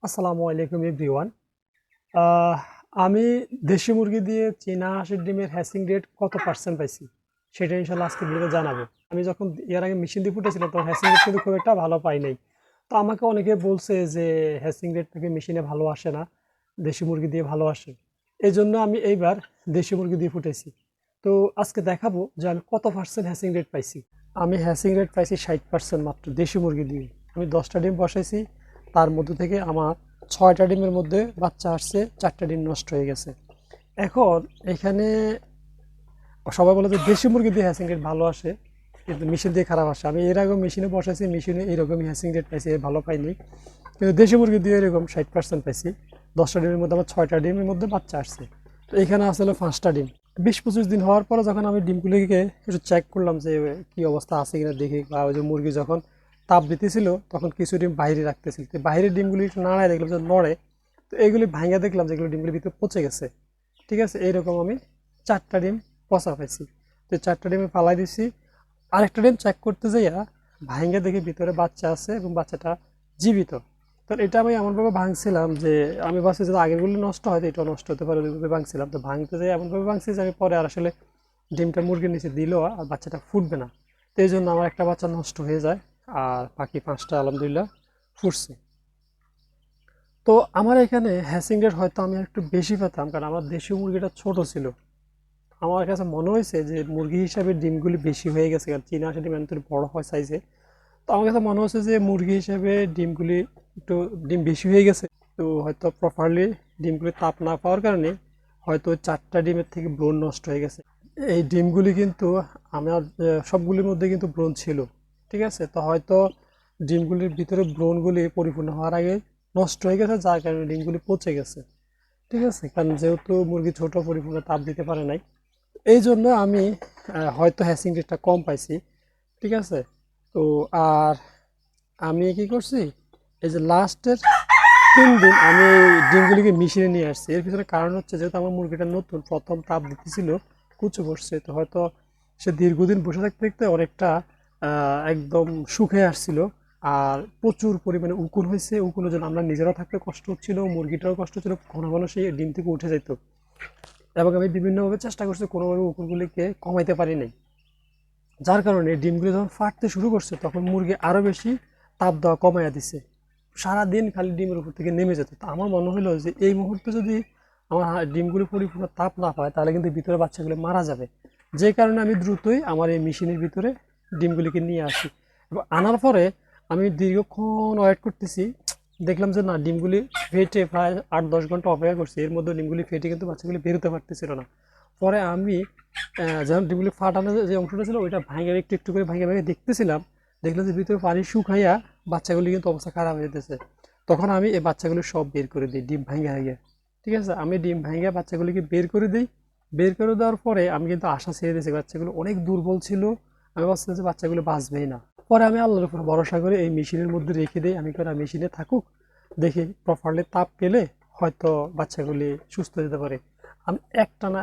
আসসালামু আলাইকুম এভরিওয়ান। আহ, আমি দেশি মুরগি দিয়ে চীনা হাঁসের ডিমের হ্যাচিং রেট কত পার্সেন্ট পাইছি সেটা ইনশাল্লাহ আজকে ভিডিওতে জানাবো। আমি যখন এর আগে মেশিন দিয়ে ফুটেছিলাম তখন হ্যাচিং রেট কিন্তু খুব একটা ভালো পাই নাই। তো আমাকে অনেকে বলছে যে হ্যাচিং রেট নাকি মেশিনে ভালো আসে না, দেশি মুরগি দিয়ে ভালো আসে। এই জন্য আমি এইবার দেশি মুরগি দিয়ে ফুটেছি। তো আজকে দেখাবো যে আমি কত পার্সেন্ট হ্যাচিং রেট পাইছি। আমি হ্যাচিং রেট পাইছি 60% মাত্র দেশি মুরগি দিয়ে। আমি 10টা ডিম বসাইছি, তার মধ্যে থেকে আমার 6টা ডিমের মধ্যে বাচ্চা আসছে, 4টা ডিম নষ্ট হয়ে গেছে। এখন এখানে সবাই বলে যে দেশি মুরগি দিয়ে হ্যাচিং রেট ভালো আসে কিন্তু মেশিন দিয়ে খারাপ আসে। আমি এর আগেও মেশিনে বসাইছি, মেশিনে এরকমই হ্যাচিং রেট পাইছি, এর ভালো পাইনি। কিন্তু দেশি মুরগি দিয়ে এরকম 60% পাইছি। 10টা ডিমের মধ্যে আমার 6টা ডিমের মধ্যে বাচ্চা আসছে। তো এখানে আসলে 5টা ডিম। 20-25 দিন হওয়ার পরে যখন আমি ডিমগুলিকে একটু চেক করলাম যে কি অবস্থা আছে কিনা দেখি, বা ওই যে মুরগি যখন তাপ দিতেছিল তখন কিছু ডিম বাইরে রাখতেছিল, তো বাইরের ডিমগুলি একটু নাড়ায় দেখলাম যে নড়ে। তো এইগুলি ভাঙা দেখলাম যেগুলো ডিমগুলির ভিতরে পচে গেছে। ঠিক আছে, এইরকম আমি 4টা ডিম পচা পাইছি। তো 4টা ডিমে পালাই দিছি। আরেকটা ডিম চেক করতে যাইয়া ভাঙে দেখি ভিতরে বাচ্চা আছে এবং বাচ্চাটা জীবিত। তো এটা আমি এমনভাবে ভাঙছিলাম যে আমি ভাবছি যে আগেরগুলো নষ্ট হয়তো এটাও নষ্ট হতে পারে, ওইভাবে ভাঙছিলাম। তো ভাঙতে যাই এমনভাবে ভাঙছি যে আমি পরে আর আসলে ডিমটা মুরগির নিচে দিলেও আর বাচ্চাটা ফুটবে না। তো এই জন্য আমার একটা বাচ্চা নষ্ট হয়ে যায়, আর বাকি 5টা আলহামদুলিল্লাহ ফুটছে। তো আমার এখানে হ্যাচিং রেট হয়তো আমি একটু বেশি পেতাম, কারণ আমার দেশি মুরগিটা ছোট ছিল। আমার কাছে মনে হয়েছে যে মুরগি হিসাবে ডিমগুলি বেশি হয়ে গেছে, কারণ চীনা হাঁসের ডিম এত বড় হয় সাইজে। তো আমার কাছে মনে হচ্ছে যে মুরগি হিসেবে ডিমগুলি একটু ডিম বেশি হয়ে গেছে। তো হয়তো প্রপারলি ডিমগুলি তাপ না পাওয়ার কারণে হয়তো 4টা ডিমের থেকে ব্রণ নষ্ট হয়ে গেছে। এই ডিমগুলি কিন্তু আমার সবগুলির মধ্যে কিন্তু ব্রণ ছিল। ঠিক আছে, তো হয়তো ডিমগুলির ভিতরে ব্রণগুলি পরিপূর্ণ হওয়ার আগে নষ্ট হয়ে গেছে, যার কারণে ডিমগুলি পচে গেছে। ঠিক আছে, কারণ যেহেতু মুরগি ছোট, পরিপূর্ণ তাপ দিতে পারে নাই, এই জন্য আমি হয়তো হ্যাচিং রেটটা কম পাইছি। ঠিক আছে। তো আর আমি কি করছি, এই যে লাস্টের 3 দিন আমি ডিমগুলিকে মিশিয়ে নিয়ে আসছি। এর পিছনে কারণ হচ্ছে যেহেতু আমার মুরগিটা নতুন, প্রথম তাপ দিতেছিল, কুচো বসছে, তো হয়তো সে দীর্ঘদিন বসে থাকতে থাকতে অনেকটা একদম শুকিয়ে আসছিল। আর প্রচুর পরিমাণে উকুন হয়েছে, উকুনের জন্য আমরা নিজেরাও থাকতে কষ্ট হচ্ছিল, মুরগিটারও কষ্ট হচ্ছিল, ঘন ঘন সেই ডিম থেকে উঠে যেত। এবং আমি বিভিন্নভাবে চেষ্টা করছি, কোনোভাবে উকুনগুলিকে কমাইতে পারি নাই। যার কারণে ডিমগুলি যখন ফাটতে শুরু করছে তখন মুরগি আরও বেশি তাপ দেওয়া কমাইয়া দিছে। সারাদিন খালি ডিমের উপর থেকে নেমে যেত। তো আমার মনে হলো যে এই মুহূর্তে যদি আমার ডিমগুলি পরিপূর্ণ তাপ না পায় তাহলে কিন্তু ভিতরে বাচ্চাগুলো মারা যাবে। যে কারণে আমি দ্রুতই আমার এই মেশিনের ভিতরে ডিমগুলিকে নিয়ে আসি। এবং আনার পরে আমি দীর্ঘক্ষণ ওয়েট করতেছি, দেখলাম যে না, ডিমগুলি ফেটে প্রায় 8-10 ঘন্টা অপেক্ষা করছি, এর মধ্যে ডিমগুলি ফেটে কিন্তু বাচ্চাগুলি বেরোতে পারতেছিল না। পরে আমি যখন ডিমগুলি ফাটানো যে অংশটা ছিল ওইটা ভাঙে একটু একটু করে ভাঙে ভাঙে দেখতেছিলাম, দেখলাম যে ভিতরে পানি শুকাইয়া বাচ্চাগুলি কিন্তু অবস্থা খারাপ হয়ে যেতেছে। তখন আমি এই বাচ্চাগুলি সব বের করে দিই ডিম ভাঙে ভাঙে। ঠিক আছে, আমি ডিম ভাঙে বাচ্চাগুলিকে বের করে দিই। বের করে দেওয়ার পরে আমি কিন্তু আশা ছেড়ে দিয়েছি, বাচ্চাগুলো অনেক দুর্বল ছিল, আমি ভাবছিলাম যে বাচ্চাগুলো বাঁচবেই না। পরে আমি আল্লাহর উপর ভরসা করে এই মেশিনের মধ্যে রেখে দিই, আমি করে মেশিনে থাকুক, দেখি প্রপারলি তাপ পেলে হয়তো বাচ্চাগুলি সুস্থ হয়ে যেতে পারে। আমি একটানা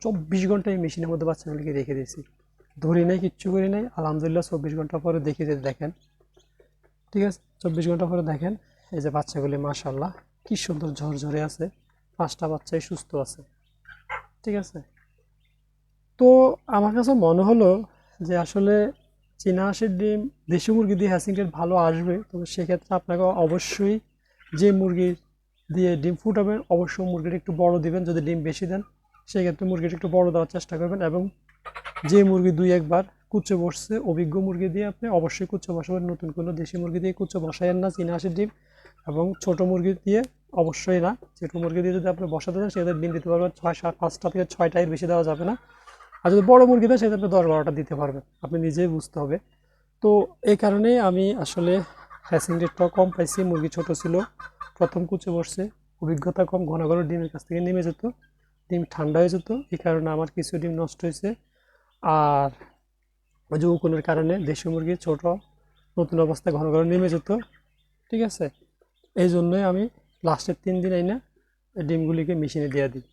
24 ঘন্টা এই মেশিনের মধ্যে বাচ্চাগুলিকে রেখে দিয়েছি, ধরি নাই, কিচ্ছু করি নাই। আলহামদুলিল্লাহ 24 ঘন্টা পরে দেখি যে দেখেন, ঠিক আছে, 24 ঘন্টা পরে দেখেন এই যে বাচ্চাগুলি মাশাআল্লাহ কি সুন্দর ঝরঝরে আছে, 5টা বাচ্চাই সুস্থ আছে। ঠিক আছে। তো আমার কাছে মনে হলো যে আসলে চীনা হাঁসের ডিম দেশি মুরগি দিয়ে হ্যাচিং রেট ভালো আসবে, তবে সেক্ষেত্রে আপনাকে অবশ্যই যে মুরগি দিয়ে ডিম ফুটাবেন অবশ্যই মুরগিটা একটু বড় দিবেন। যদি ডিম বেশি দেন সেক্ষেত্রে মুরগিটা একটু বড় দেওয়ার চেষ্টা করবেন। এবং যে মুরগি 2-1 বার কুচে বসছে অভিজ্ঞ মুরগি দিয়ে আপনি অবশ্যই কুচে বসাবেন, নতুন কোনো দেশি মুরগি দিয়ে কুচে বসায়েন না চীনা হাঁসের ডিম। এবং ছোট মুরগি দিয়ে অবশ্যই না, ছোট মুরগি দিয়ে যদি আপনি বসাতে চান সেক্ষেত্রে ডিম দিতে পারবেন 5টা থেকে 6টা, এর বেশি দেওয়া যাবে না। আর যদি বড় মুরগি দেয় সেক্ষেত্রে 10-12টা দিতে পারবেন, আপনি নিজেই বুঝতে হবে। তো এই কারণে আমি আসলে হ্যাচিং রেটটাও কম পাইছি, মুরগি ছোট ছিল, প্রথম কুচে বসছে, অভিজ্ঞতা কম, ঘন ঘন ডিমের কাছ থেকে নেমে যেত, ডিম ঠান্ডা হয়ে যেত, এই কারণে আমার কিছু ডিম নষ্ট হয়েছে। আর ওই যে উকুনের কারণে দেশি মুরগি ছোট, নতুন অবস্থায় ঘন ঘন নেমে যেত। ঠিক আছে, এই জন্যই আমি লাস্টের 3 দিন আইনা ডিমগুলিকে মেশিনে দিয়ে দিই।